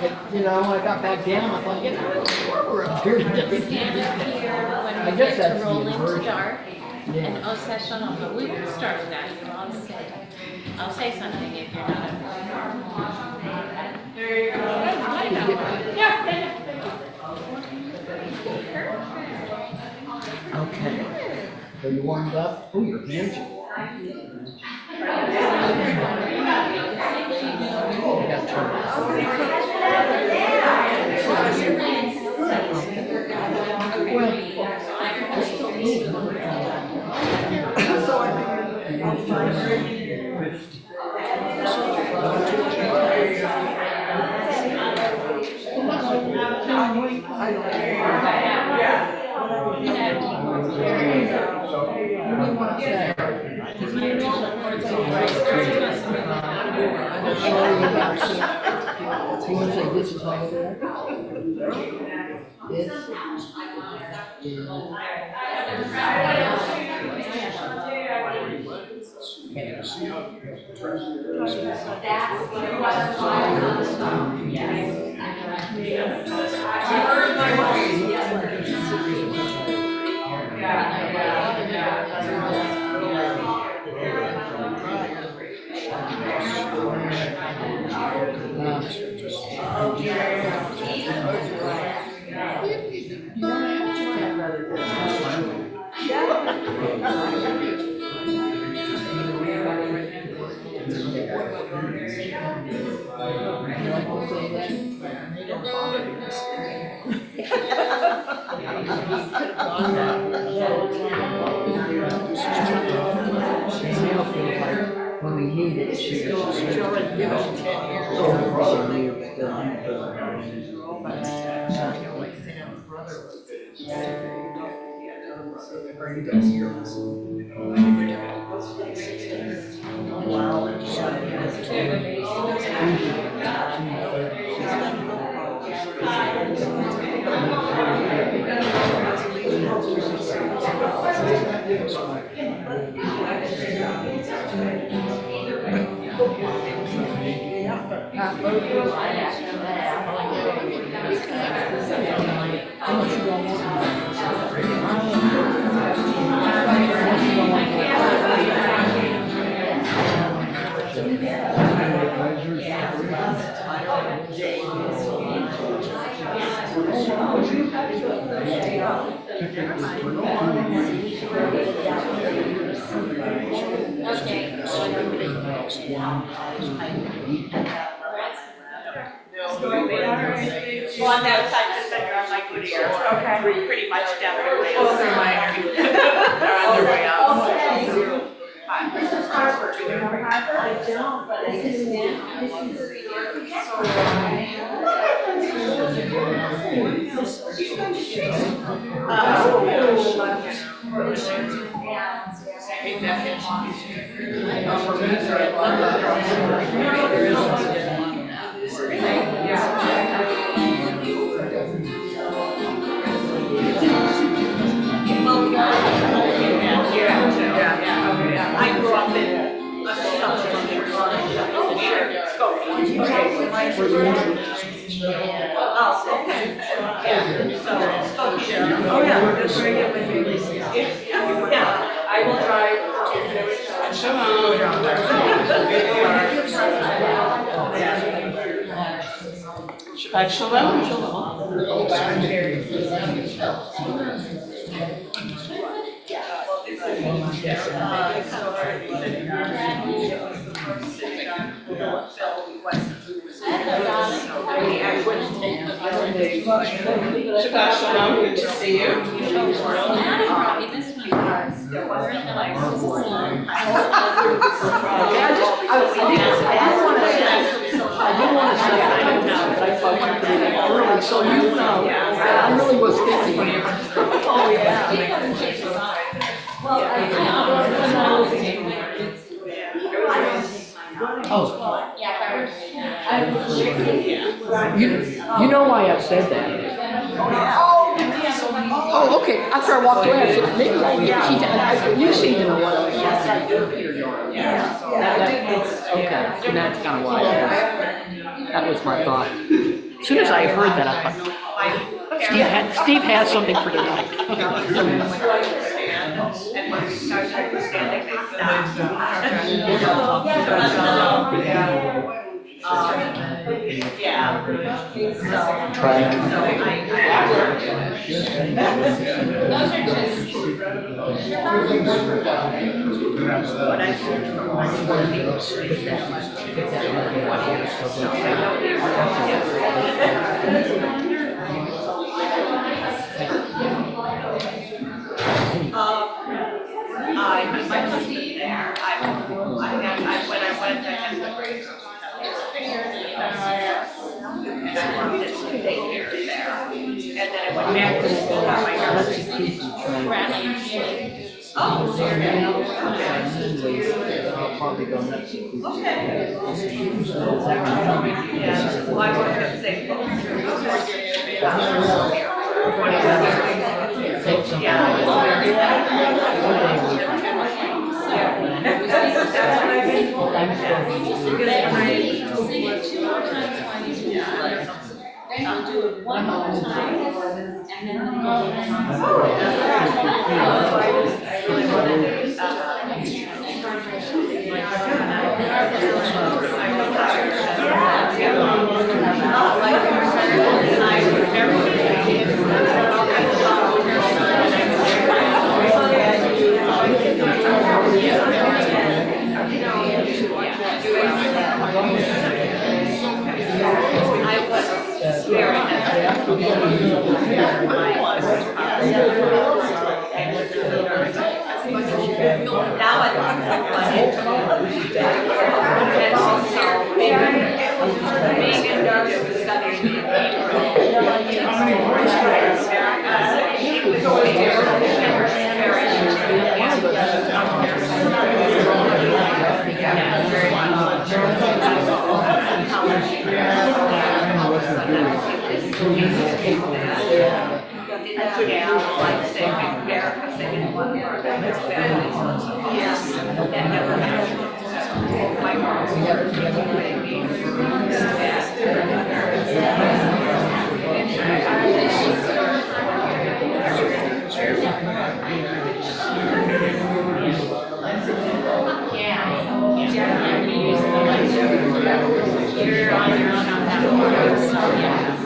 You know, when I got back down, I thought, you know, we're up here. Stand up here when we guess get that's to the roll into inversion. dark. Yeah. And oh, session, but we will start with that. I'll say something if you're not. There you go. Okay. So you warmed up? Oh, your hands are warm. You got to turn You want to say this is all there? This is when we need it, she's already given us 10 years. Well, on that side, just that you're on my good ear. Okay. Pretty much definitely. Oh, they're minor. They're on their way out. Okay. This is Harvard. Do you know Harvard? I don't, but I just I grew up in a Oh, yeah, that's very good with you. Yeah, I will drive. Shabbat shalom. Shabbat shalom. Good to see you. So you know, I really was thinking. Oh, yeah. Oh. You know why I said that? Oh, okay. After I walked away, I said, maybe you seem to know what I was. Yes, I do. Okay, and that's kind of why that was my thought. As soon as I heard that, I thought, Steve has something for tonight. And when we started understanding, they stopped. Yeah. What I heard from all the people is I might not be there. When I went, I had the great. And I worked at 2 daycares there. And then I went back to school, got my nursing. Oh, there you go. Okay. Yeah, well, I worked at St. Then you'll do it one more time, and then Now I look being in Dartmouth studying like staying there because they didn't want to work with their families. Yes. That never happened. My mom never gave a baby. you're on your own on that one, so yeah.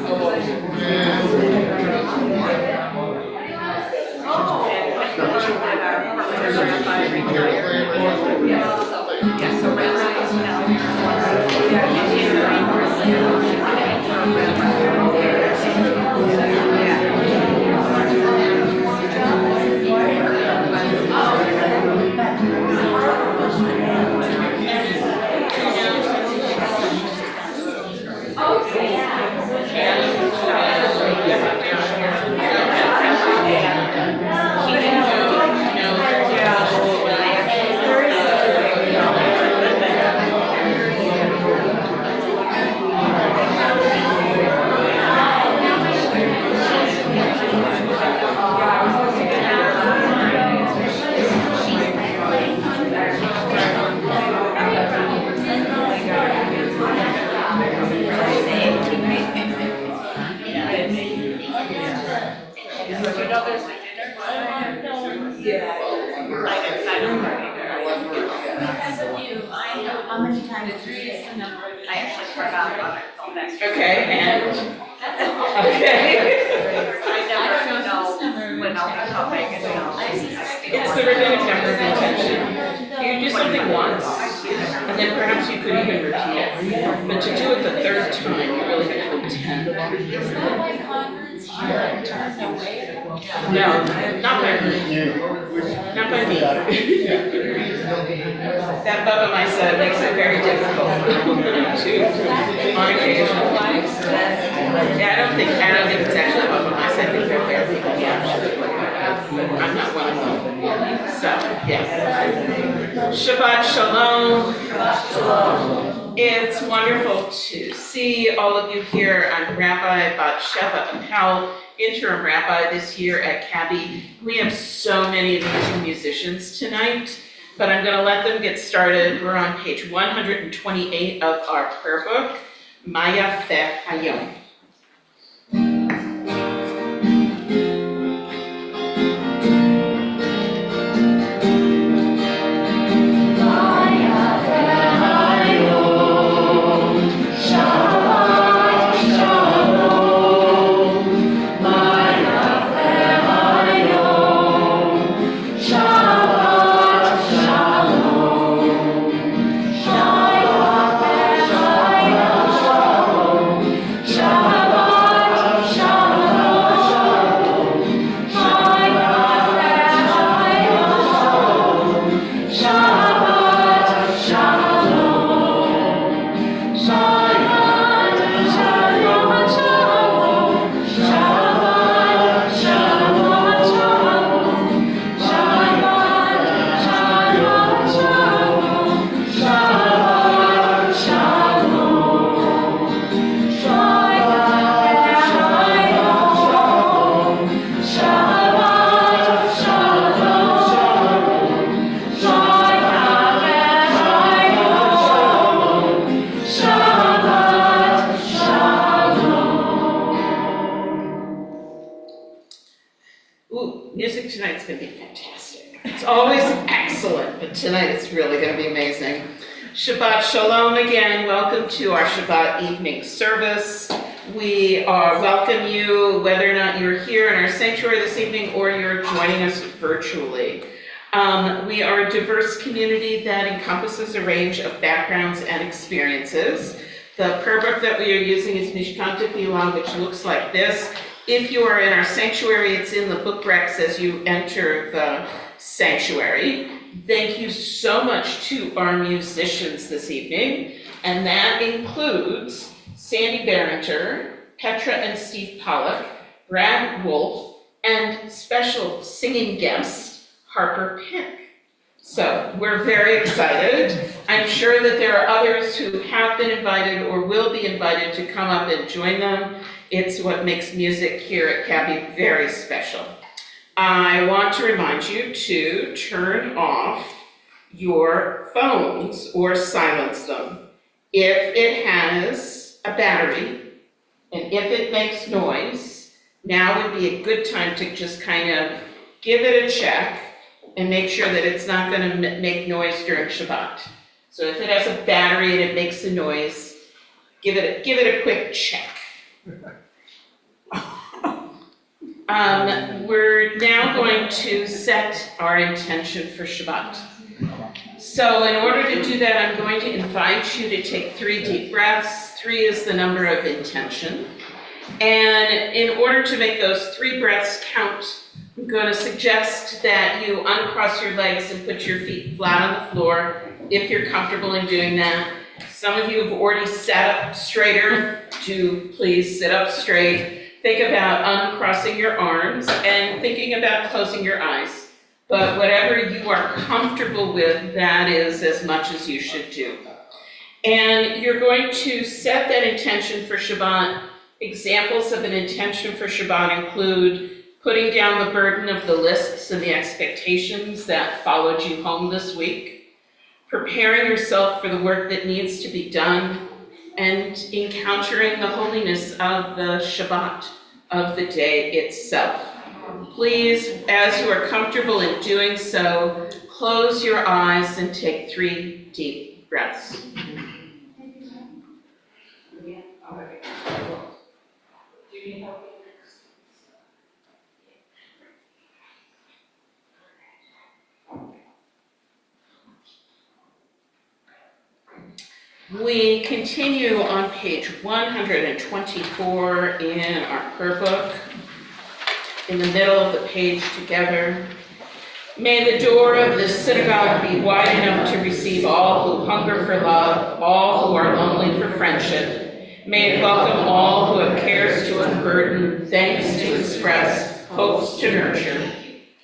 How many times 3 is the number? I actually forgot about it until next year. Okay, and, okay. I never know when I'll be coming and It's the rabbinic number of intention. You do something once, and then perhaps you could even repeat it. But to do it the third time, you really have to intend. Is that why converts are turned away? No, not by me. Not by me. That Bubba Mai said makes it very difficult to, on occasion. Yeah, I don't think it's actually Bubba Mai, I think they're there people. I'm not one of them. So, yeah. Shabbat Shalom. It's wonderful to see all of you here. I'm Rabbi Bat-Sheva Powell, interim rabbi this year at Kabby. We have so many amazing musicians tonight, but I'm going to let them get started. We're on page 128 of our prayer book, Maya Fe Hayom. music tonight's gonna be fantastic. It's always excellent, but tonight it's really gonna be amazing. Shabbat Shalom again. Welcome to our Shabbat evening service. We welcome you whether or not you're here in our sanctuary this evening or you're joining us virtually. We are a diverse community that encompasses a range of backgrounds and experiences. The prayer book that we are using is Mishkan Tefillah, which looks like this. If you are in our sanctuary, it's in the book recs as you enter the sanctuary. Thank you so much to our musicians this evening, and that includes Sandy Barrenter, Petra and Steve Pollack, Brad Wolf, and special singing guest, Harper Pink. So we're very excited. I'm sure that there are others who have been invited or will be invited to come up and join them. It's what makes music here at Cabby very special. I want to remind you to turn off your phones or silence them. If it has a battery and if it makes noise, now would be a good time to just kind of give it a check and make sure that it's not going to make noise during Shabbat. So if it has a battery and it makes a noise, give it a quick check. We're now going to set our intention for Shabbat. So in order to do that, I'm going to invite you to take 3 deep breaths. 3 is the number of intention. And in order to make those 3 breaths count, I'm going to suggest that you uncross your legs and put your feet flat on the floor if you're comfortable in doing that. Some of you have already sat up straighter. Do please sit up straight. Think about uncrossing your arms and thinking about closing your eyes. But whatever you are comfortable with, that is as much as you should do. And you're going to set that intention for Shabbat. Examples of an intention for Shabbat include putting down the burden of the lists and the expectations that followed you home this week, preparing yourself for the work that needs to be done, and encountering the holiness of the Shabbat, of the day itself. Please, as you are comfortable in doing so, close your eyes and take 3 deep breaths. We continue on page 124 in our prayer book, in the middle of the page together. May the door of this synagogue be wide enough to receive all who hunger for love, all who are lonely for friendship. May it welcome all who have cares to unburden, thanks to express, hopes to nurture.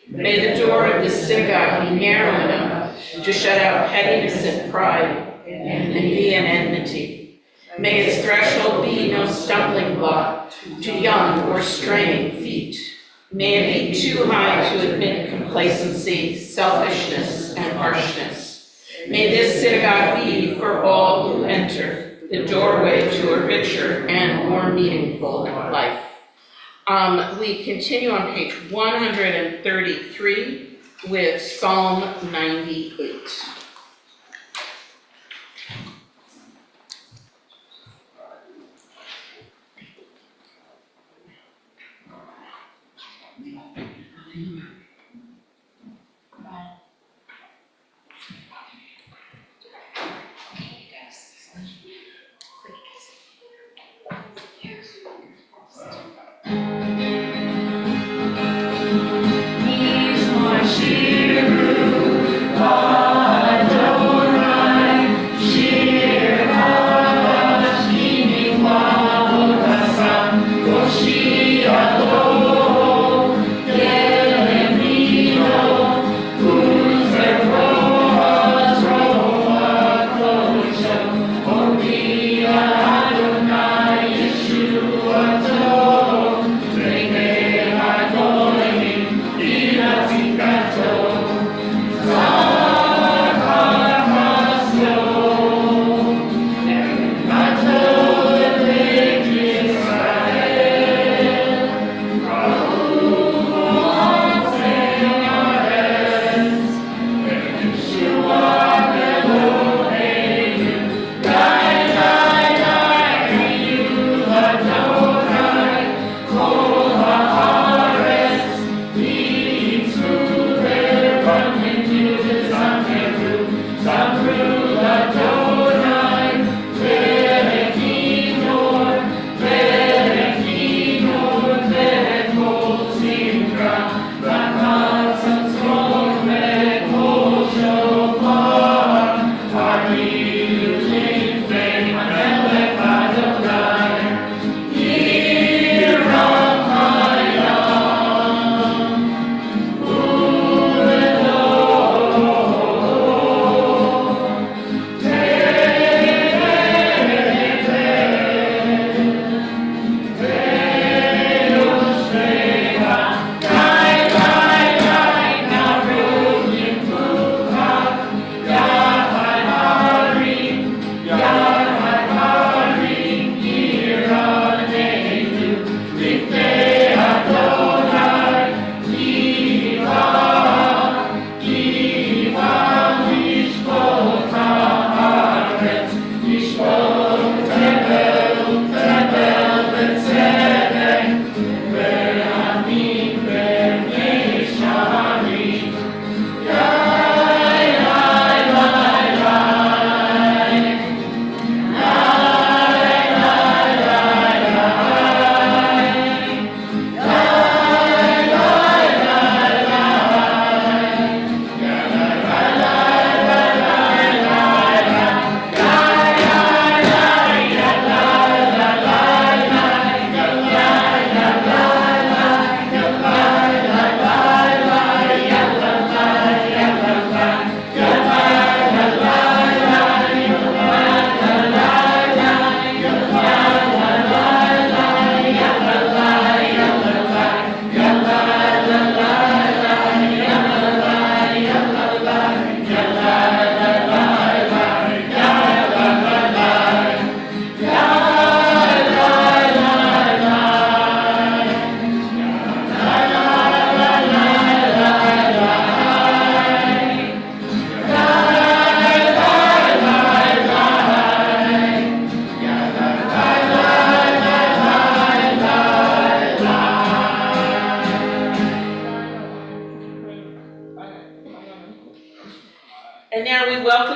May the door of this synagogue be narrow enough to shut out pettiness and pride, and envy and enmity. May its threshold be no stumbling block to young or straying feet. May it be too high to admit complacency, selfishness, and harshness. May this synagogue be, for all who enter, the doorway to a richer and more meaningful life. We continue on page 133 with Psalm 98. Shir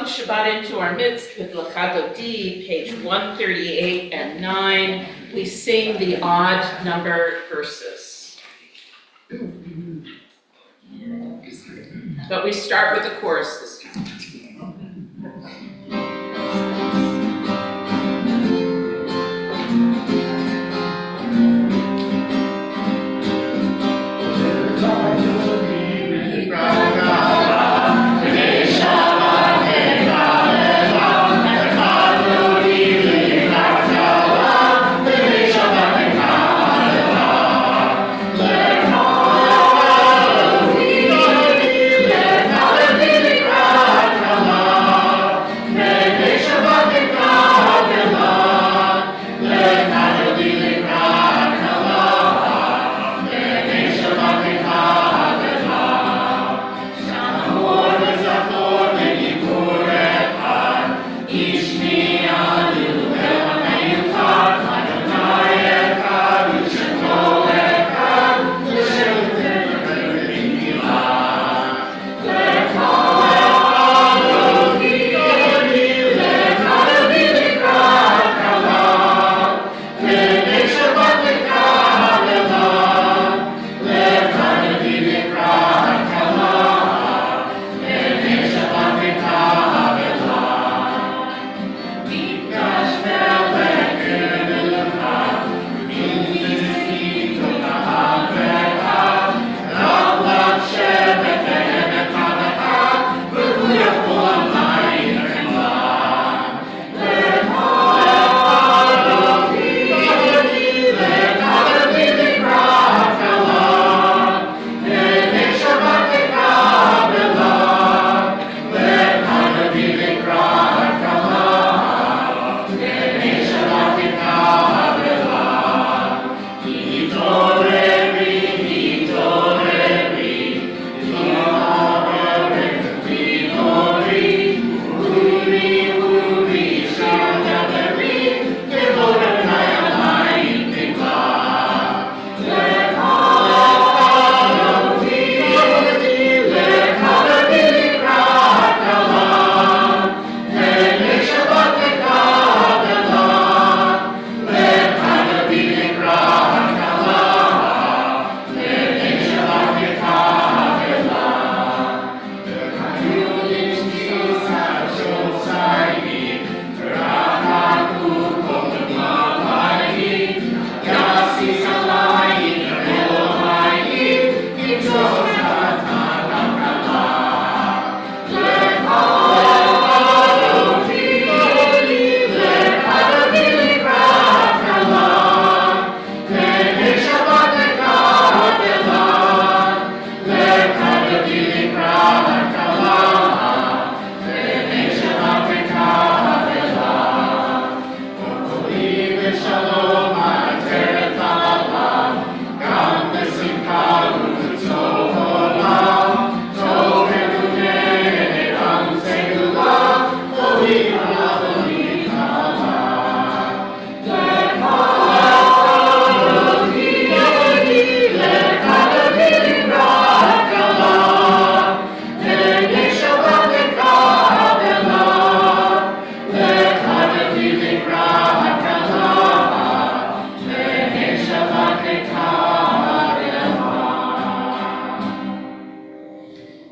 Shabbat into our midst with Lakagodi, page 138 and 9. We sing the odd number verses. But we start with the chorus this time.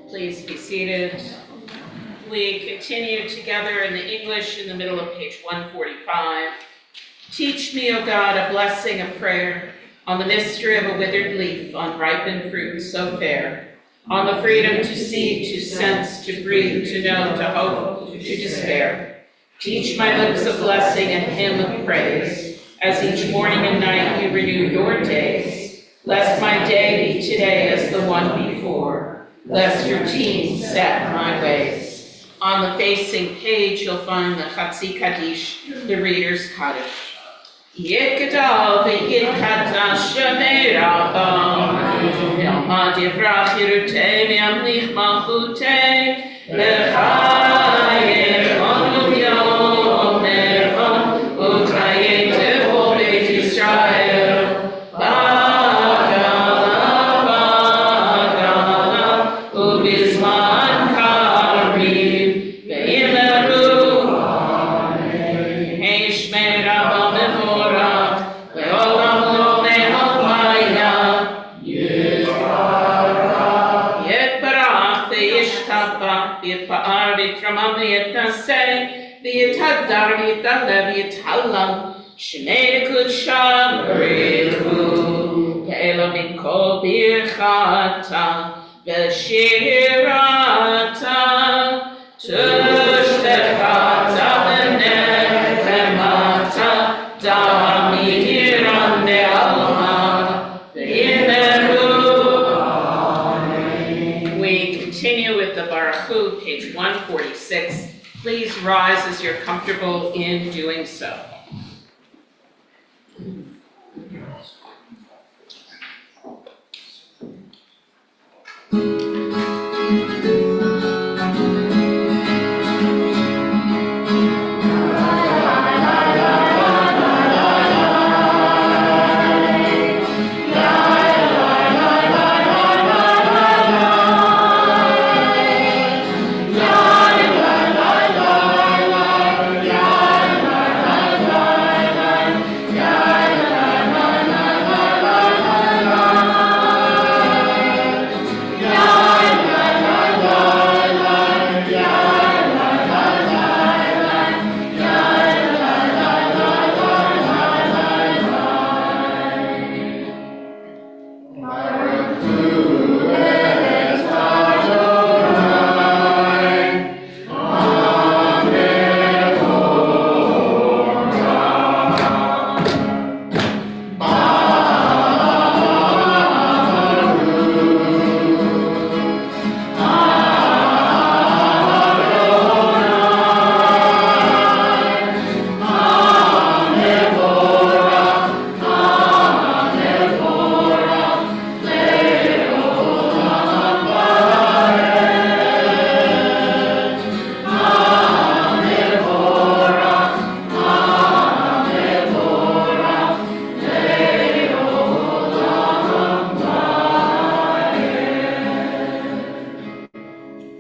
Please be seated. We continue together in the English in the middle of page 145. Teach me, O God, a blessing of prayer on the mystery of a withered leaf, on ripened fruit so fair, on the freedom to see, to sense, to breathe, to know, to hope, to despair. Teach my lips of blessing and hymn of praise, as each morning and night you renew your days. Lest my day be today as the one before, lest your team set my ways. On the facing page, you'll find the Chatzi Kaddish, the Reader's Kaddish. Yekadal v'yitkadash yamei rabam, Yalmad yivrach yirutei v'yamlich malchutei, l'chayim onu yom echad, u'chayim tevol beit Yisrael, b'gala, u'bizman karim, ve'imel Darita Levitalam, Shnei Kusham Rihu, Elohim Kol Birchata, Veshirata, Tushtekata, Venechemata, Damiran Ne'alma, V'yinehu. We continue with the Baruch Hu, page 146. Please rise as you're comfortable in doing so.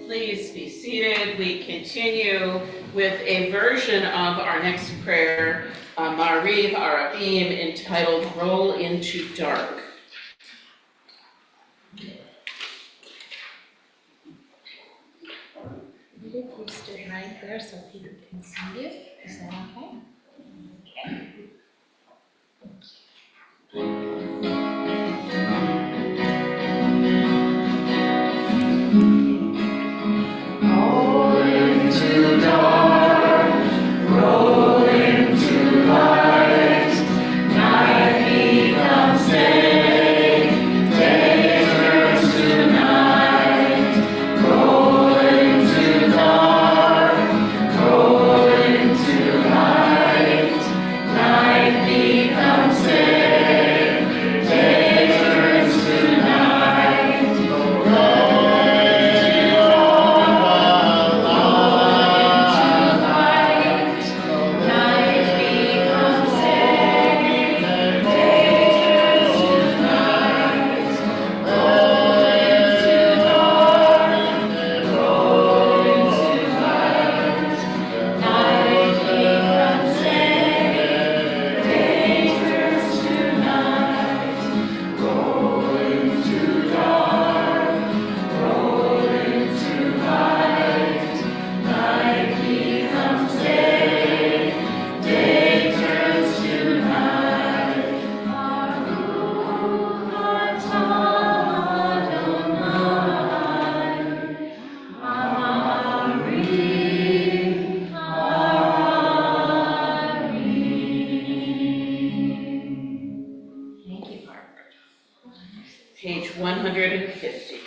Please be seated. We continue with a version of our next prayer, Mariv Arabim, entitled Roll into Dark. If you stood right there so people can see you, is that okay? Page 150.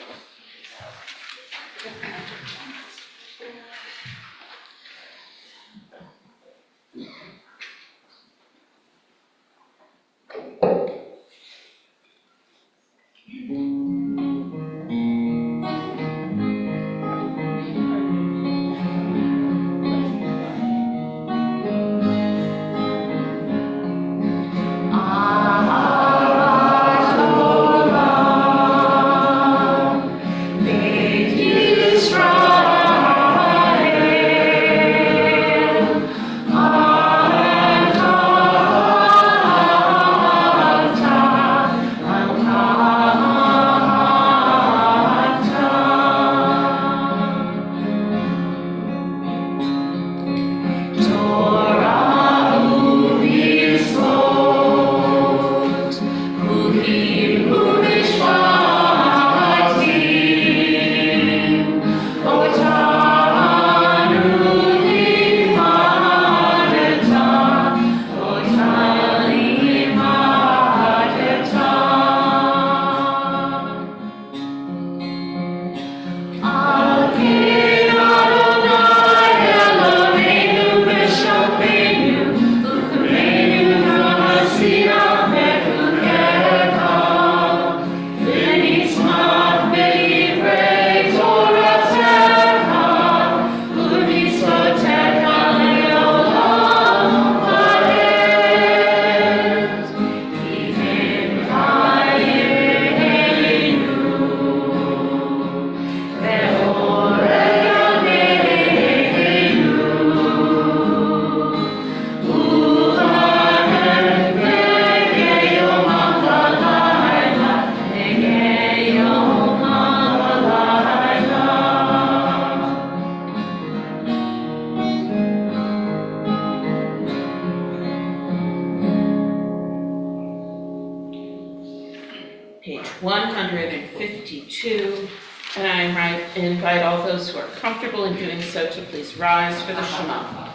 page 152. And I invite all those who are comfortable in doing so to please rise for the Shema.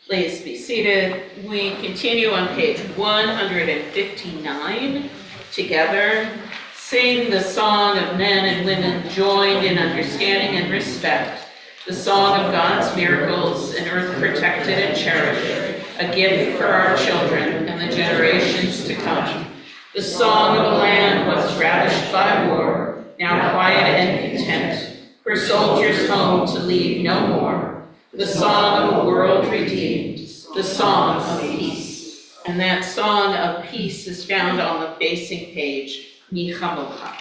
Please be seated. We continue on page 159 together. Sing the song of men and women joined in understanding and respect, the song of God's miracles, an earth protected and cherished, a gift for our children and the generations to come. The song of a land once ravished by war, now quiet and content, her soldiers home to leave no more. The song of a world redeemed, the song of peace. And that song of peace is found on the facing page, Mi Chamocha.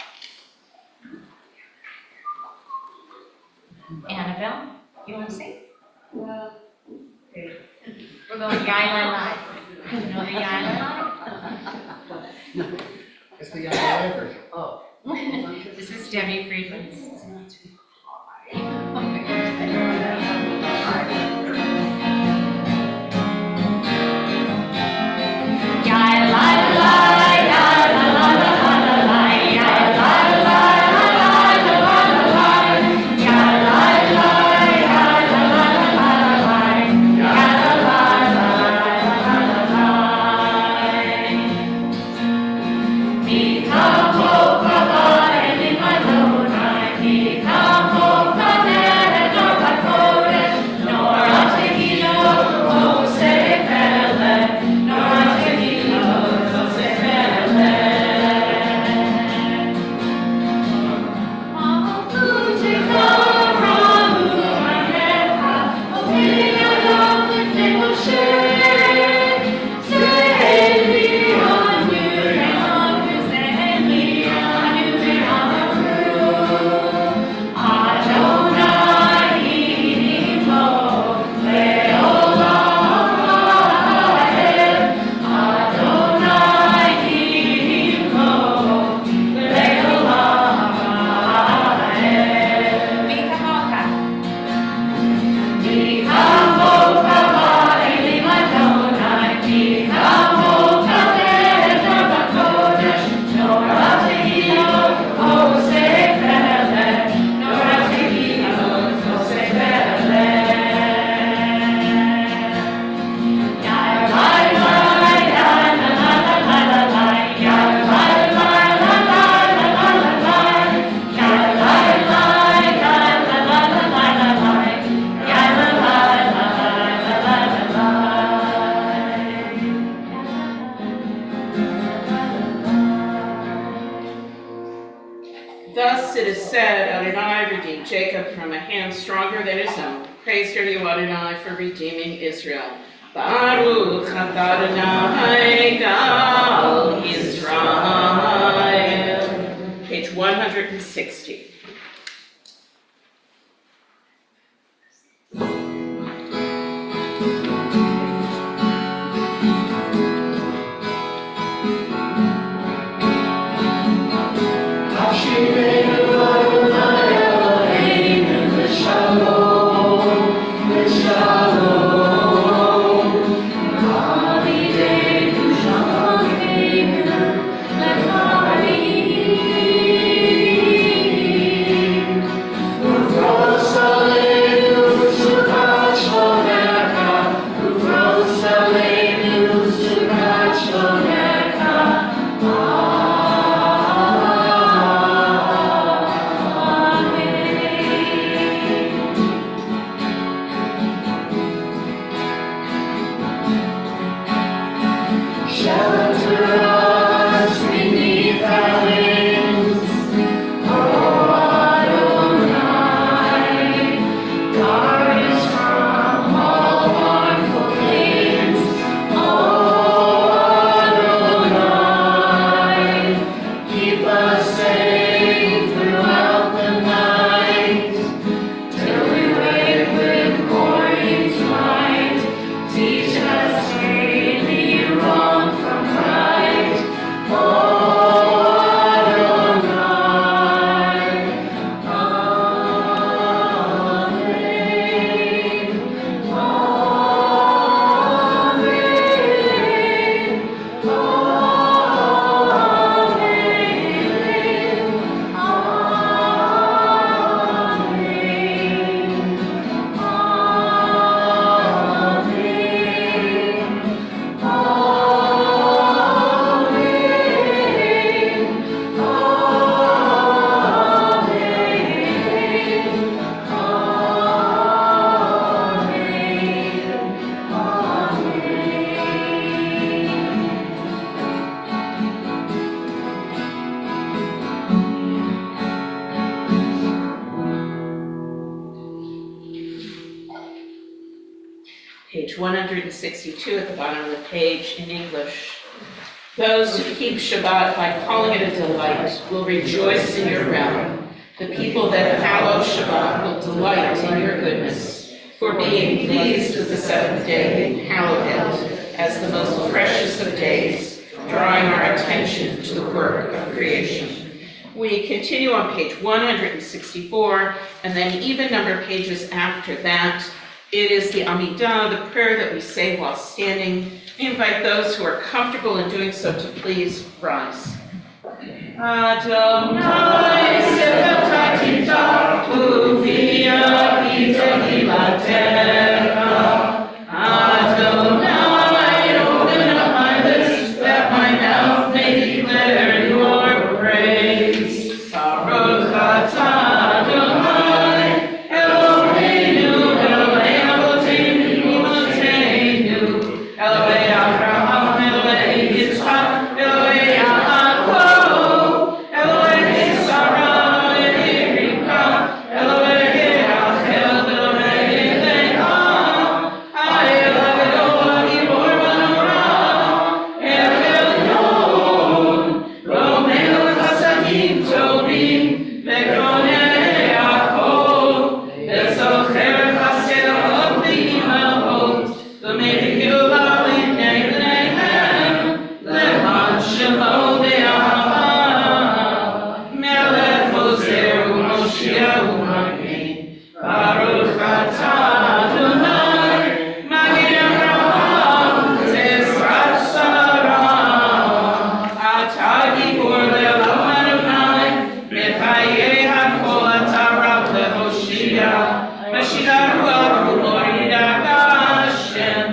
Annabelle, you want to sing? We're going Yaila Live. You know the Yaila Live? It's the young version. Oh. This is Debbie Friedman's. Mi it is said, Adonai redeemed Jacob from a hand stronger than his own. Praised are you, Adonai, for redeeming Israel. Baruch atah Adonai Gal Yisrael. Page 160. Page 162 at the bottom of the page in English. Those who keep Shabbat by calling it a delight will rejoice in your realm. The people that hallow Shabbat will delight in your goodness. For being pleased with the seventh day, you hallowed it as the most precious of days, drawing our attention to the work of creation. We continue on page 164, and then even number pages after that. It is the Amidah, the prayer that we say while standing. We invite those who are comfortable in doing so to please rise. Adonai sefatita uvia v'tehilatecha. Adonai, open up my lips that my mouth may declare your praise. Baruch atah Adonai Eloheinu Elohei Avotenu Imotenu Elohei Avraham Elohei Yitzchak Elohei Yaakov Elohei Sarah Elohei Rivka Elohei Rachel Elohei Leah Elohei Gibor Banorah El Elyon Romeo Chasadim Tovim Ve'konei Yaakov Ve'zocher Chasedot V'imahot V'mehilah L'nei Bneihem Le'man Shemo Be'ahava Melech Hoser U'Moshiach U'Magen Baruch atah Adonai Magen Avraham Zezrat Sarah Atah Gibor Le'olam Adonai Mechayei HaKol Atah Rav Le'Hoshia Meshiach Ruach U'Moridah Hashem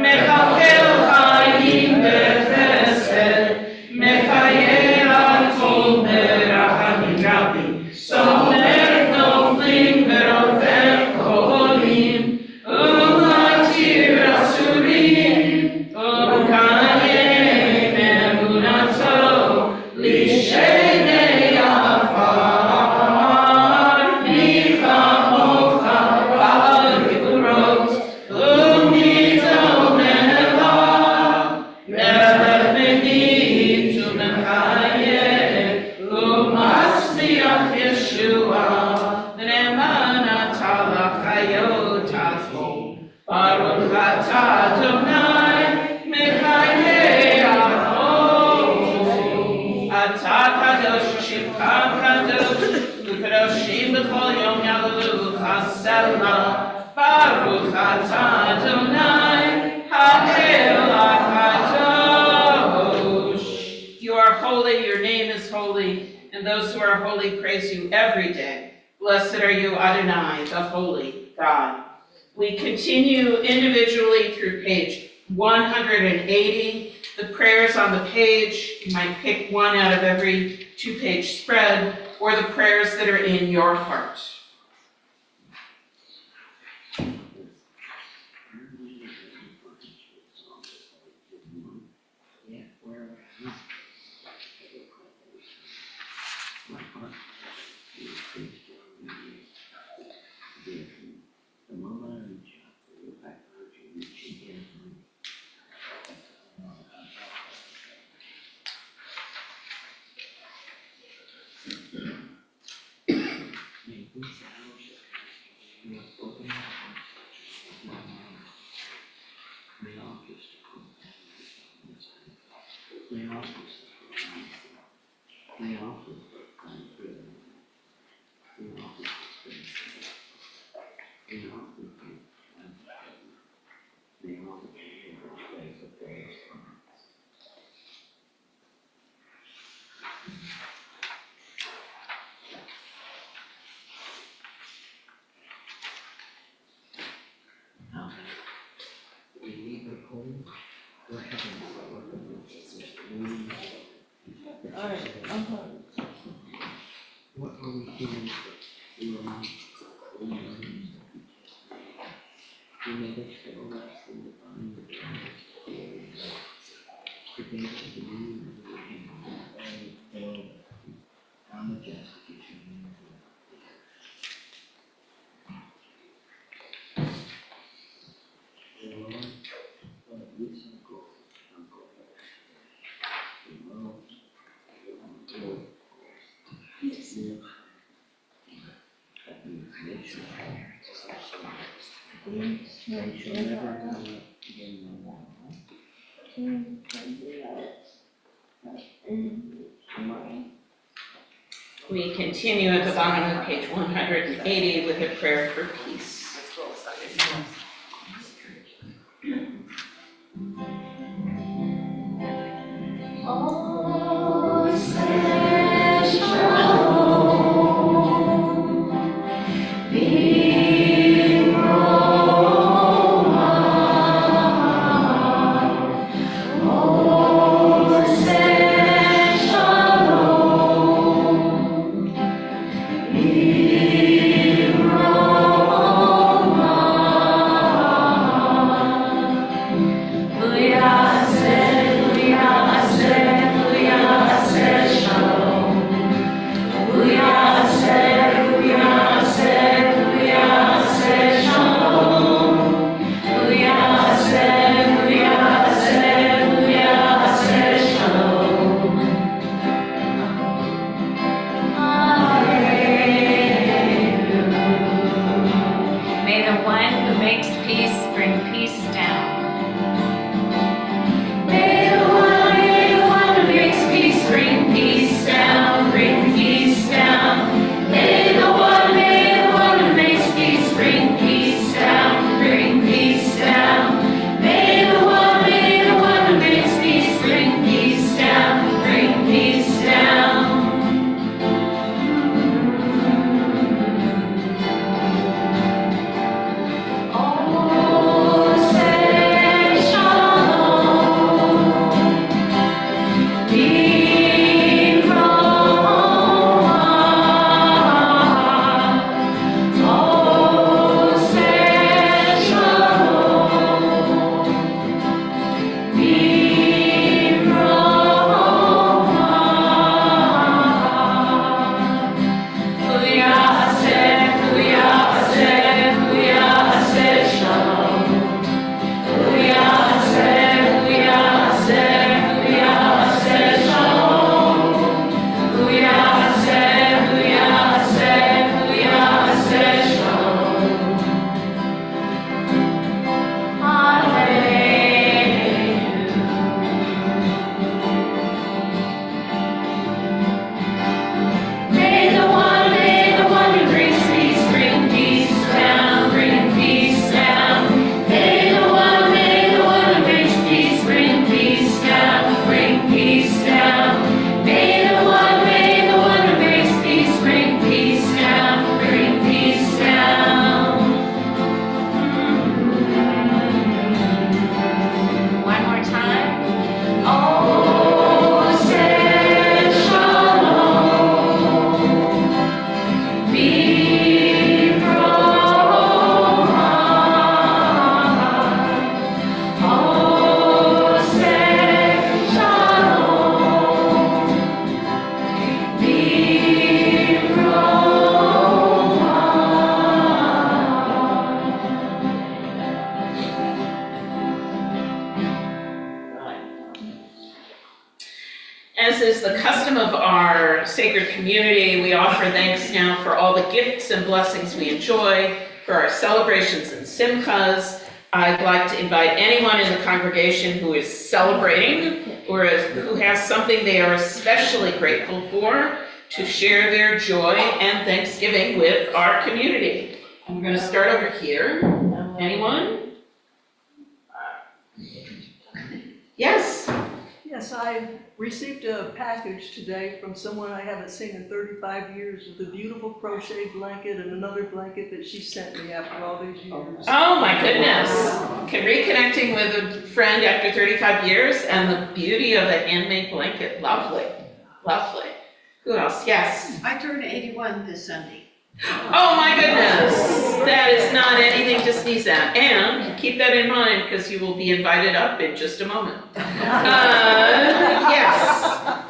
Mechalkel Chayim B'Chesed Mechayei HaKol B'Rachamim Rabim Somer Noflim V'Rofer Koholim U'Matir Asurim U'Mekayem Emunato L'Shenei Afar B'chol Yom Yalalu Chasela Baruch Atah Adonai Ha'el HaKadosh. You are holy, your name is holy, and those who are holy praise you every day. Blessed are you, Adonai, the holy God. We continue individually through page 180. The prayers on the page, you might pick one out of every 2-page spread, or the prayers that are in your heart. What are we doing? We made us feel less than divine. Today, the moon and how majestic is your name. Lord, what is your goal? We continue at the bottom of page 180 with a prayer for peace. As is the custom of our sacred community, we offer thanks now for all the gifts and blessings we enjoy, for our celebrations and simchas. I'd like to invite anyone in the congregation who is celebrating or who has something they are especially grateful for to share their joy and thanksgiving with our community. And we're going to start over here. Anyone? Yes? Yes, I received a package today from someone I haven't seen in 35 years with a beautiful crochet blanket and another blanket that she sent me after all these years. Oh my goodness. Reconnecting with a friend after 35 years and the beauty of a handmade blanket. Lovely. Lovely. Who else? Yes. I turned 81 this Sunday. Oh my goodness. That is not anything to sneeze at. And keep that in mind because you will be invited up in just a moment. Yes.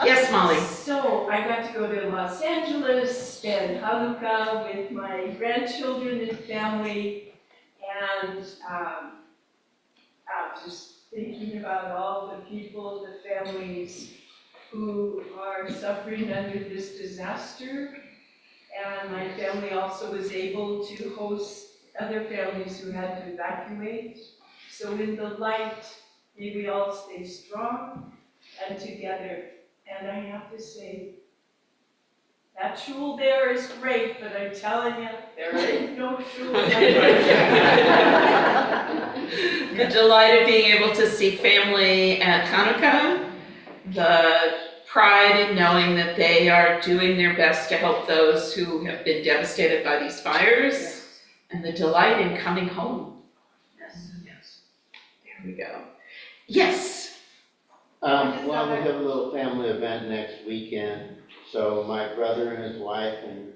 Yes, Molly. So I got to go to Los Angeles, spend Hanukkah with my grandchildren and family, and just thinking about all the people, the families who are suffering under this disaster. And my family also was able to host other families who had to evacuate. So in the light, may we all stay strong and together. And I have to say, that shul there is great, but I'm telling you, there ain't no shul. The delight of being able to see family at Hanukkah, the pride in knowing that they are doing their best to help those who have been devastated by these fires, and the delight in coming home. Yes, yes. There we go. Yes. Well, we have a little family event next weekend, so my brother and his wife and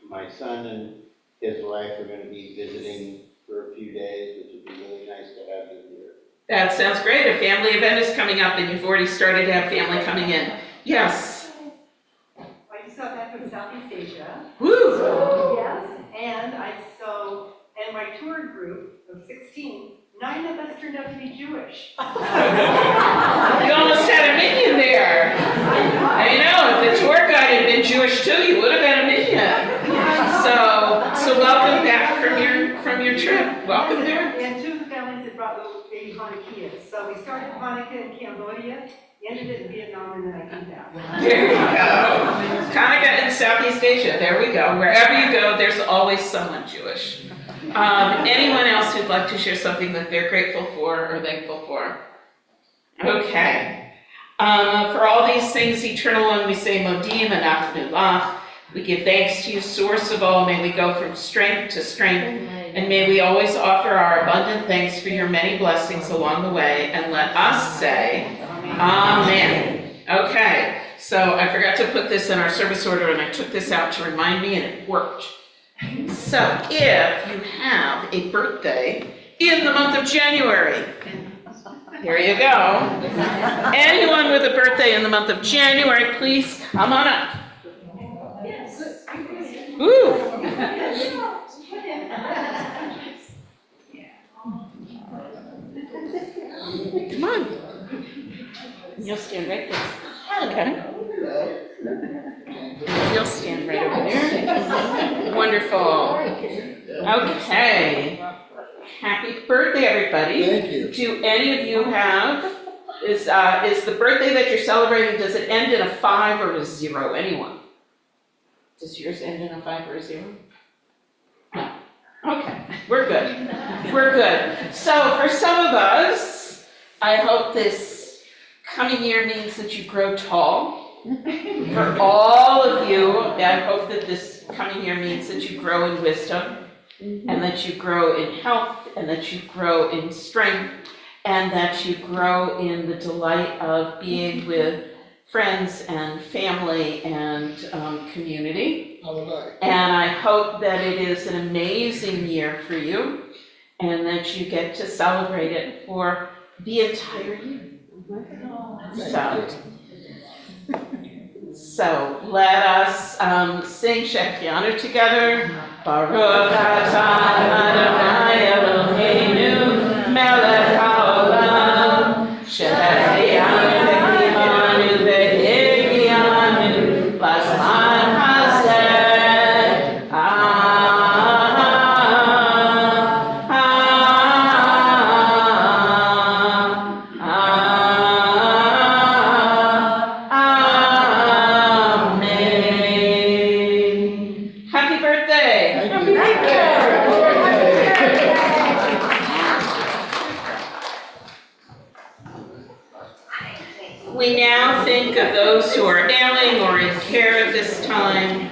my son and his wife are gonna be visiting for a few days, which would be really nice to have them here. That sounds great. A family event is coming up and you've already started to have family coming in. Yes. I just got back from Southeast Asia. Woo! Yes, and and my tour group of 16, 9 of us turned out to be Jewish. You almost had a minion there. I know, if the tour guide had been Jewish too, you would have had a minion. So welcome back from your trip. Welcome there. And 2 of the families had brought little baby Hanukkahs. So we started Hanukkah in Cambodia, ended it in Vietnam, and then I came back. There you go. Hanukkah in Southeast Asia. There we go. Wherever you go, there's always someone Jewish. Anyone else who'd like to share something that they're grateful for or thankful for? Okay. For all these things, Eternal One, we say Modim and Lach. We give thanks to you, Source of all. May we go from strength to strength. And may we always offer our abundant thanks for your many blessings along the way. And let us say, Amen. Okay. So I forgot to put this in our service order, and I took this out to remind me, and it worked. So if you have a birthday in the month of January, here you go. Anyone with a birthday in the month of January, please come on up. Ooh. Come on. You'll stand right there. Okay. You'll stand right over there. Wonderful. Okay. Happy birthday, everybody. Thank you. Do any of you have, is the birthday that you're celebrating, does it end in a 5 or a 0? Anyone? Does yours end in a 5 or a 0? No. Okay, we're good. We're good. So for some of us, I hope this coming year means that you grow tall. For all of you, I hope that this coming year means that you grow in wisdom, and that you grow in health, and that you grow in strength, and that you grow in the delight of being with friends and family and community. And I hope that it is an amazing year for you, and that you get to celebrate it for the entire year. So let us sing Shechianu together. Baruch atah Adonai Eloheinu melech haolam she'eheyanu v'kimanu We now think of those who are ailing or in care at this time.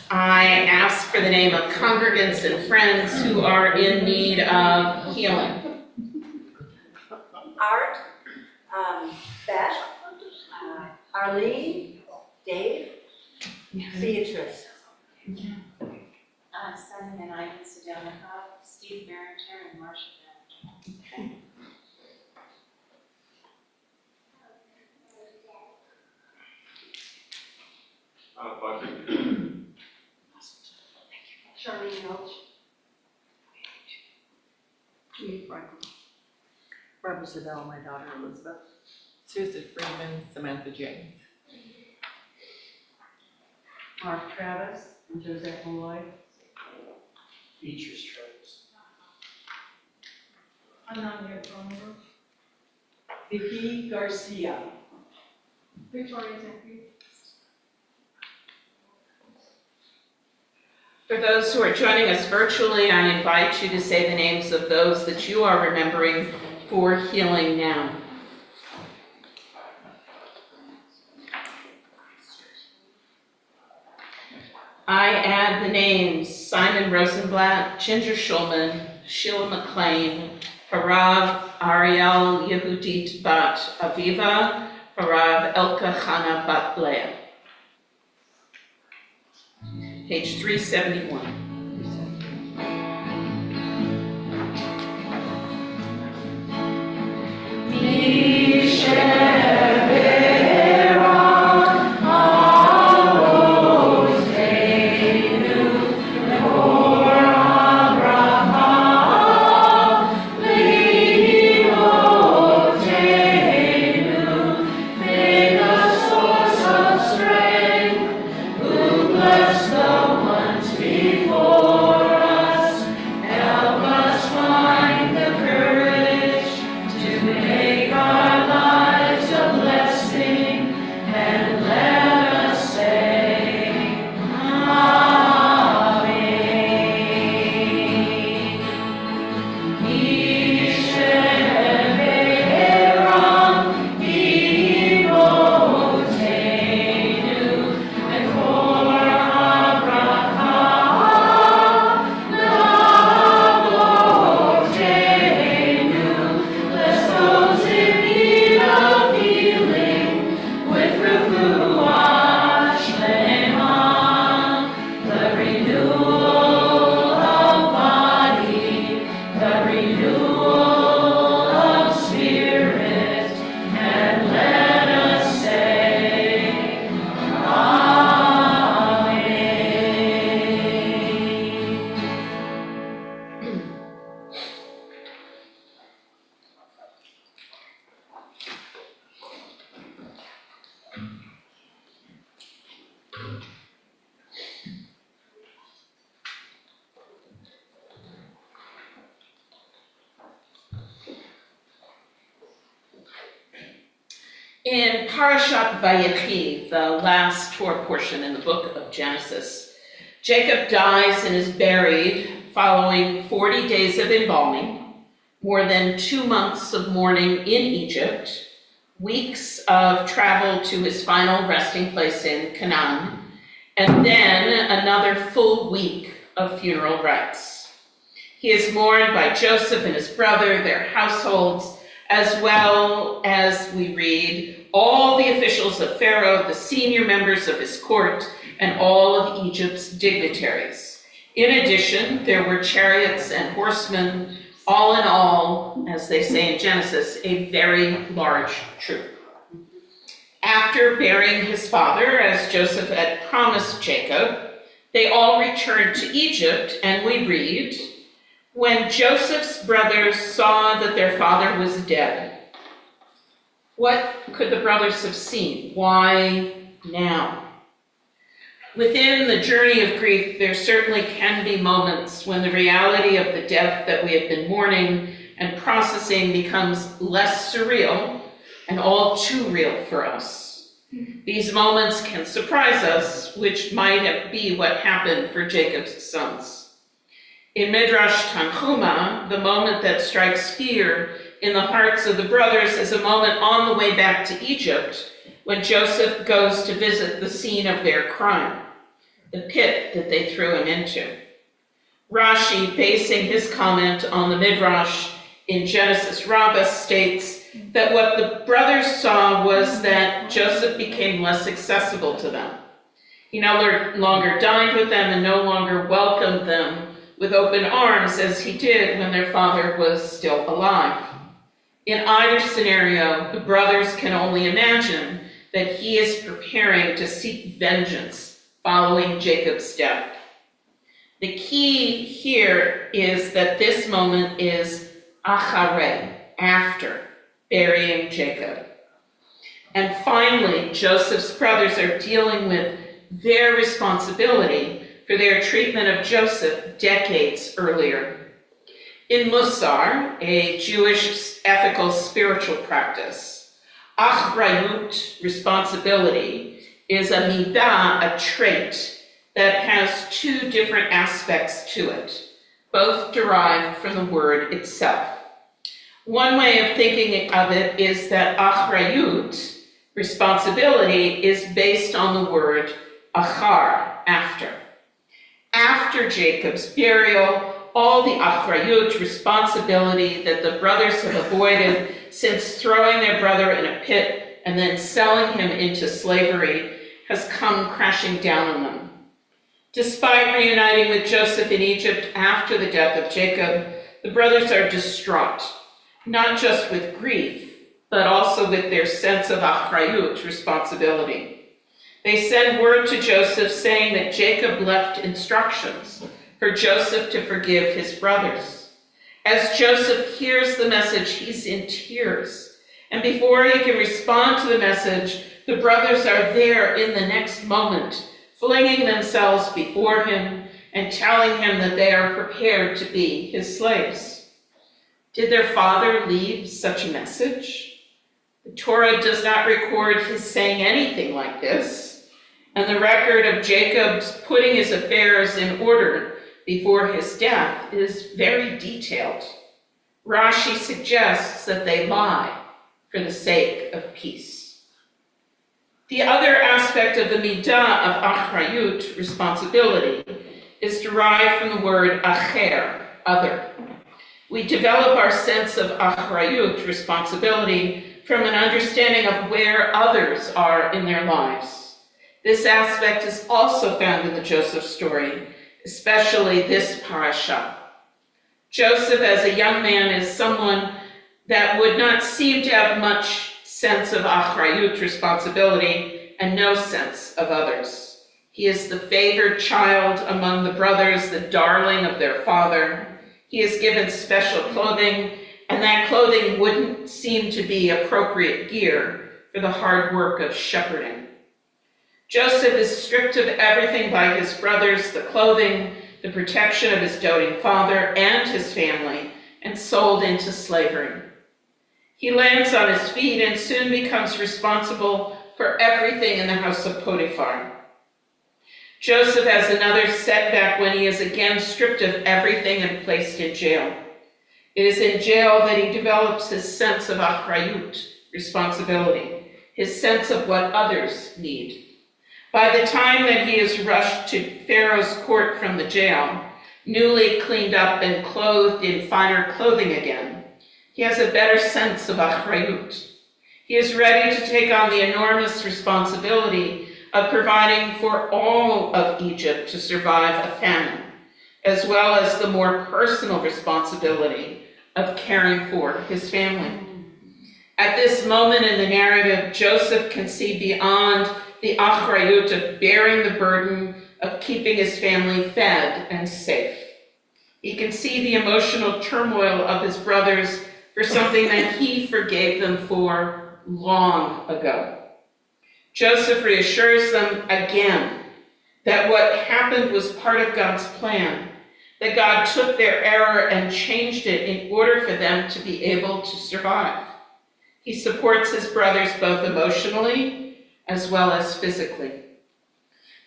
I ask for the name of congregants and friends who are in need of healing. Art, Beth, Arlene, Dave, Beatrice. Simon and Ivan Sedelnikov, Steve Barrington, and Marcia Barrington. Charlene Welch. Jeannie Franklin. Barbara Sedell, my daughter Elizabeth. Susan Freeman, Samantha James. Mark Travis and Josette Malloy. Beatrice Travis. Ananya Palmer. Vicky Garcia. Victoria Zachary. For those who are joining us virtually, I invite you to say the names of those that you are remembering for healing now. I add the names Simon Rosenblatt, Ginger Schulman, Sheila McLean, Harav Ariel Yehudit Bat Aviva, Harav Elka Chana Bat Leah. Page 371. In Parashat Vayechi, the last Torah portion in the book of Genesis, Jacob dies and is buried following 40 days of embalming, more than 2 months of mourning in Egypt, weeks of travel to his final resting place in Canaan, and then another full week of funeral rites. He is mourned by Joseph and his brother, their households, as well as, we read, all the officials of Pharaoh, the senior members of his court, and all of Egypt's dignitaries. In addition, there were chariots and horsemen, all in all, as they say in Genesis, a very large troop. After burying his father, as Joseph had promised Jacob, they all returned to Egypt, and we read, when Joseph's brothers saw that their father was dead. What could the brothers have seen? Why now? Within the journey of grief, there certainly can be moments when the reality of the death that we have been mourning and processing becomes less surreal and all too real for us. These moments can surprise us, which might be what happened for Jacob's sons. In Midrash Tanchuma, the moment that strikes fear in the hearts of the brothers is a moment on the way back to Egypt when Joseph goes to visit the scene of their crime, the pit that they threw him into. Rashi, basing his comment on the Midrash in Genesis Rabbah, states that what the brothers saw was that Joseph became less accessible to them. He no longer dined with them and no longer welcomed them with open arms as he did when their father was still alive. In either scenario, the brothers can only imagine that he is preparing to seek vengeance following Jacob's death. The key here is that this moment is acharei, after burying Jacob. And finally, Joseph's brothers are dealing with their responsibility for their treatment of Joseph decades earlier. In Musar, a Jewish ethical spiritual practice, achrayut, responsibility, is a midah, a trait that has two different aspects to it, both derived from the word itself. One way of thinking of it is that achrayut, responsibility, is based on the word achar, after. After Jacob's burial, all the achrayut, responsibility that the brothers have avoided since throwing their brother in a pit and then selling him into slavery has come crashing down on them. Despite reuniting with Joseph in Egypt after the death of Jacob, the brothers are distraught, not just with grief, but also with their sense of achrayut, responsibility. They send word to Joseph saying that Jacob left instructions for Joseph to forgive his brothers. As Joseph hears the message, he's in tears. And before he can respond to the message, the brothers are there in the next moment, flinging themselves before him and telling him that they are prepared to be his slaves. Did their father leave such a message? The Torah does not record his saying anything like this, and the record of Jacob's putting his affairs in order before his death is very detailed. Rashi suggests that they lie for the sake of peace. The other aspect of the midah of achrayut, responsibility, is derived from the word acher, other. We develop our sense of achrayut, responsibility, from an understanding of where others are in their lives. This aspect is also found in the Joseph story, especially this parasha. Joseph, as a young man, is someone that would not seem to have much sense of achrayut, responsibility, and no sense of others. He is the favored child among the brothers, the darling of their father. He is given special clothing, and that clothing wouldn't seem to be appropriate gear for the hard work of shepherding. Joseph is stripped of everything by his brothers, the clothing, the protection of his doting father and his family, and sold into slavery. He lands on his feet and soon becomes responsible for everything in the house of Potiphar. Joseph has another setback when he is again stripped of everything and placed in jail. It is in jail that he develops his sense of achrayut, responsibility, his sense of what others need. By the time that he is rushed to Pharaoh's court from the jail, newly cleaned up and clothed in finer clothing again, he has a better sense of achrayut. He is ready to take on the enormous responsibility of providing for all of Egypt to survive a famine, as well as the more personal responsibility of caring for his family. At this moment in the narrative, Joseph can see beyond the achrayut of bearing the burden of keeping his family fed and safe. He can see the emotional turmoil of his brothers for something that he forgave them for long ago. Joseph reassures them again that what happened was part of God's plan, that God took their error and changed it in order for them to be able to survive. He supports his brothers both emotionally as well as physically.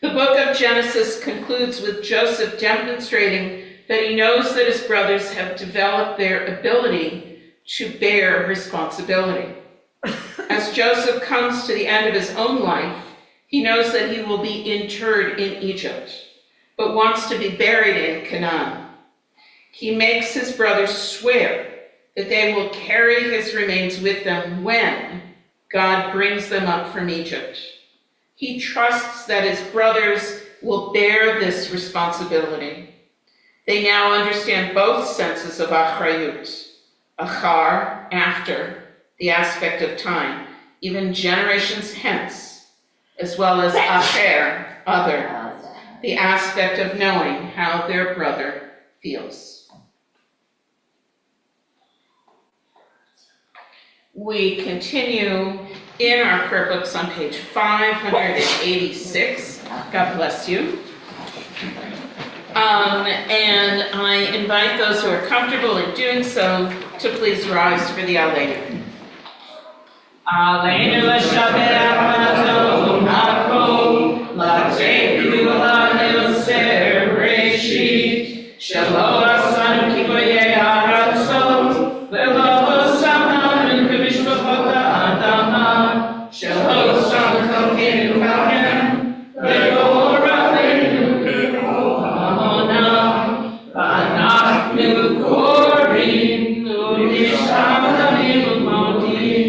The book of Genesis concludes with Joseph demonstrating that he knows that his brothers have developed their ability to bear responsibility. As Joseph comes to the end of his own life, he knows that he will be interred in Egypt, but wants to be buried in Canaan. He makes his brothers swear that they will carry his remains with them when God brings them up from Egypt. He trusts that his brothers will bear this responsibility. They now understand both senses of achrayut, achar, after, the aspect of time, even generations hence, as well as acher, other, the aspect of knowing how their brother feels. We continue in our prayer books on page 586. God bless you. And I invite those who are comfortable in doing so to please rise for the Aleinu. Aleinu l'shabeach v'natov ha'kol, l'tehu lanu sereshit, shelo asanu kiboyei ha'aratzot, ve'lo hosam k'mishpachot ha'adama, shelo sam chokenu b'hem, ve'lo rafenu k'monam, v'anachnu korim u'nishamim u'modim,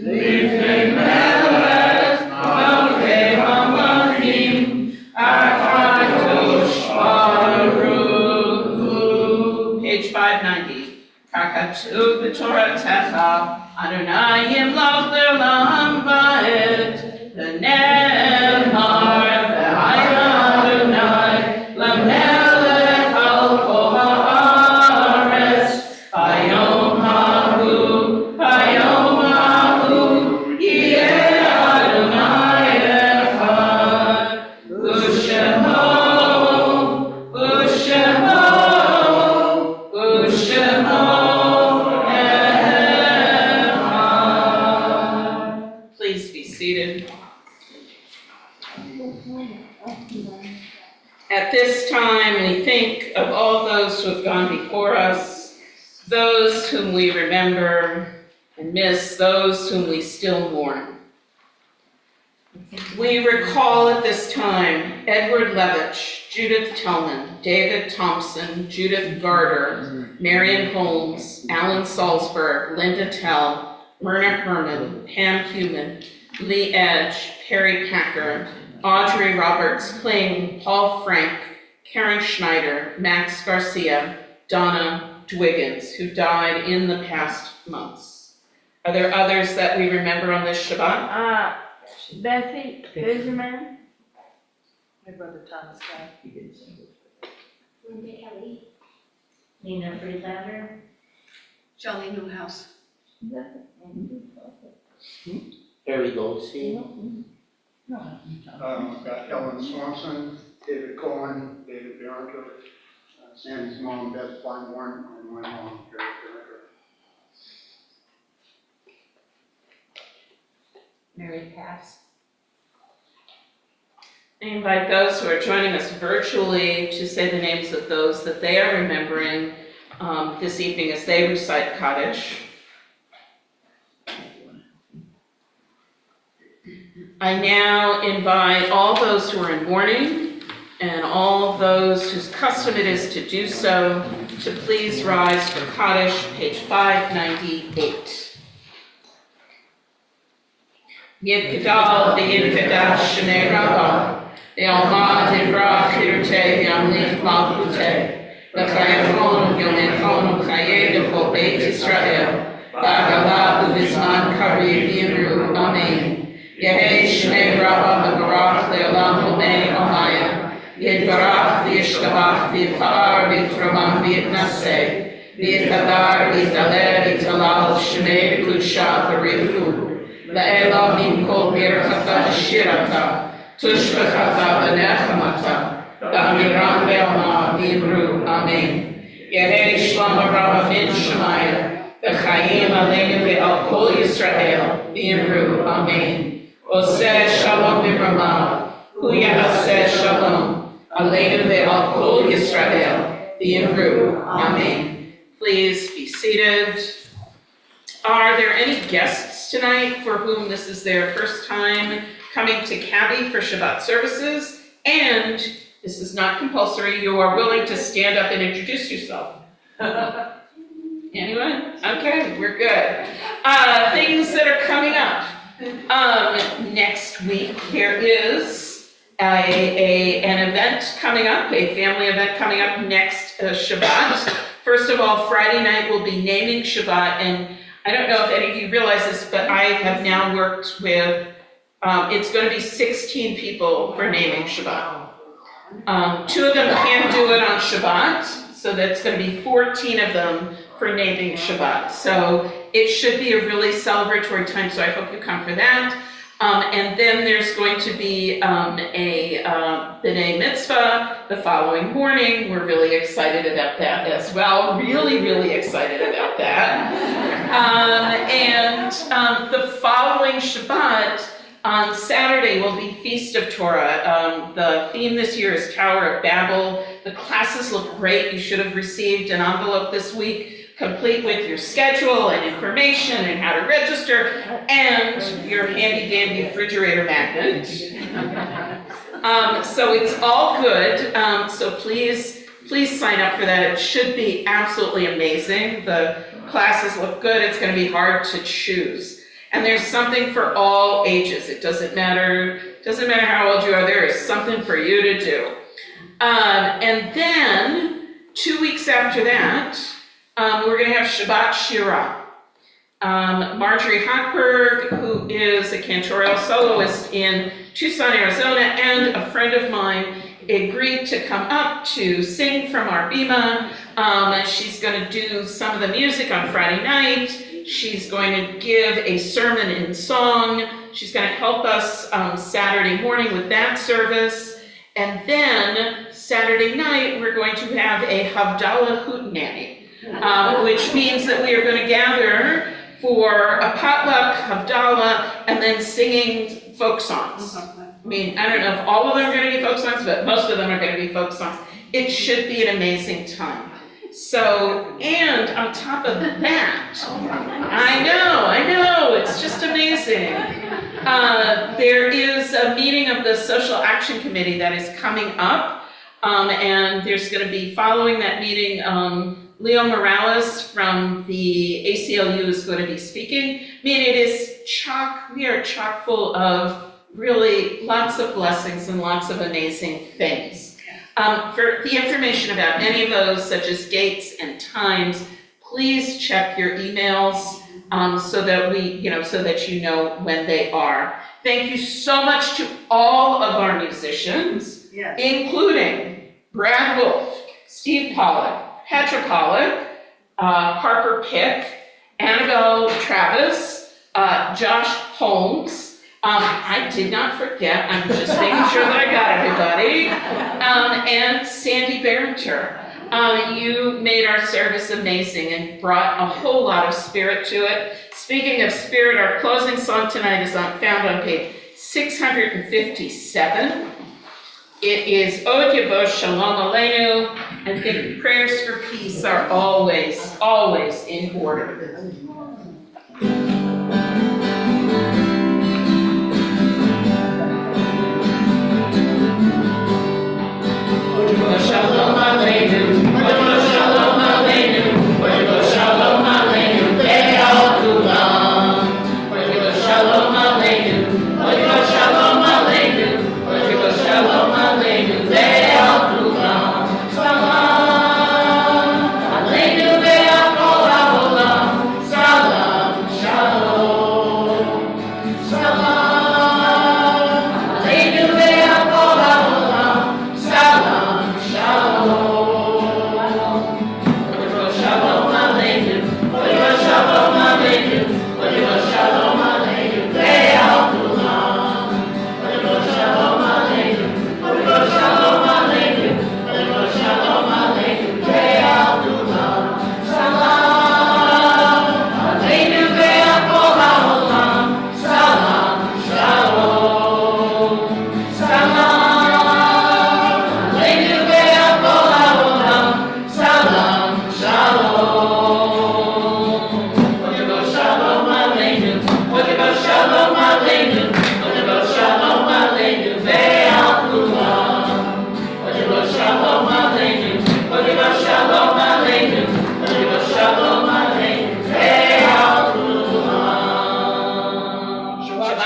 lifnei melech malkei hamachim, akadosh baruch. Page 590. Kakatu b'toratecha, Adonai yimloch le'olam va'ed, v'ne'emar v'haya Adonai, l'melech al kol ha'aretz, hayom hahu, yeh Adonai echad, u'shemo echad. Please be seated. At this time, we think of all those who have gone before us, those whom we remember and miss, those whom we still mourn. We recall at this time Edward Levitch, Judith Tillman, David Thompson, Judith Garter, Marion Holmes, Alan Salzberg, Linda Tell, Myrna Herman, Pam Human, Lee Edge, Perry Packer, Audrey Roberts Kling, Paul Frank, Karen Schneider, Max Garcia, Donna Dwiggins, who died in the past months. Are there others that we remember on this Shabbat? Betsy, who's your man? My brother Thomas died, he didn't sing it. Linda Kelly. Nina Friedlander. Jolly Newhouse. Harry Goldstein. Got Ellen Swanson, David Cohen, David Bianca, Sandy's mom, Beth Feinborn, and my mom, Carrie Bianca. Mary Cass. I invite those who are joining us virtually to say the names of those that they are remembering this evening as they recite Kaddish. I now invite all those who are in mourning and all those whose custom it is to do so to please rise for Kaddish, page 598. Yid Gadal v'Yid Kadash Shnei Rabbah, Ve'alma Divrach Hirtei V'Amlich Malchutei, V'Chayachon Yonechon U'Chayei L'Kol Beit Yisrael, V'Agalah U'Bizman Kariv Yimru, Amen. Yehei Shnei Rabbah V'Barach Le'olam Homei Omaya, Yid Barach V'Yishtabach V'Yipa'ar V'Yitramam V'Yitnaseh, V'Yitadar V'Yitaler V'Yitalal Shemei V'Kudshah V'Rivu, La'ela min kol birchata shirata, tushbechata v'nechamata, v'amiram ve'alma v'imru, amen. Yehei shlom rabba min shemaya, v'chayim aleinu ve'al kol Yisrael, v'imru, amen. Oseh shalom b'ramav, hu ya'aseh shalom, aleinu ve'al kol Yisrael, v'imru, amen. Please be seated. Are there any guests tonight for whom this is their first time coming to Cabby for Shabbat services? And this is not compulsory, you are willing to stand up and introduce yourself. Anyone? Okay, we're good. Things that are coming up. Next week, there is an event coming up, a family event coming up next Shabbat. First of all, Friday night will be naming Shabbat, and I don't know if any of you realize this, but I have now worked with, it's going to be 16 people for naming Shabbat. 2 of them can't do it on Shabbat, so that's going to be 14 of them for naming Shabbat. So it should be a really celebratory time, so I hope you come for that. And then there's going to be a B'nai Mitzvah the following morning. We're really excited about that as well. Really, really excited about that. And the following Shabbat, on Saturday, will be Feast of Torah. The theme this year is Tower of Babel. The classes look great. You should have received an envelope this week, complete with your schedule and information and how to register and your handy dandy refrigerator magnet. So it's all good. So please sign up for that. It should be absolutely amazing. The classes look good. It's going to be hard to choose. And there's something for all ages. It doesn't matter how old you are, there is something for you to do. And then 2 weeks after that, we're going to have Shabbat Shirah. Marjorie Hochberg, who is a cantorial soloist in Tucson, Arizona, and a friend of mine, agreed to come up to sing from our bima. She's going to do some of the music on Friday night. She's going to give a sermon in song. She's going to help us Saturday morning with that service. And then Saturday night, we're going to have a Havdalah Hootenanny, which means that we are going to gather for a potluck, Havdalah, and then singing folk songs. I mean, I don't know if all of them are going to be folk songs, but most of them are going to be folk songs. It should be an amazing time. So, and on top of that, I know, it's just amazing. There is a meeting of the Social Action Committee that is coming up, and there's going to be, following that meeting, Leo Morales from the ACLU is going to be speaking. I mean, we are chock full of really lots of blessings and lots of amazing things. For the information about any of those, such as dates and times, please check your emails so that you know when they are. Thank you so much to all of our musicians, including Brad Wolf, Steve Pollock, Petra Pollock, Harper Pick, Annabelle Travis, Josh Holmes. I did not forget, I'm just making sure that I got everybody, and Sandy Barrenter. You made our service amazing and brought a whole lot of spirit to it. Speaking of spirit, our closing song tonight is found on page 657. It is Od Yavo Shalom Aleinu, and think prayers for peace are always, always in order. Shalom Aleinu, Shalom Aleinu, Shalom Aleinu, Ve'al Kulam. Shalom Aleinu, Shalom Aleinu, Shalom Aleinu, Ve'al Kulam. Salam Aleinu ve'al kol ha'olam.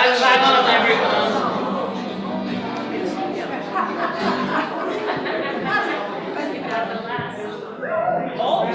love everyone. Oh.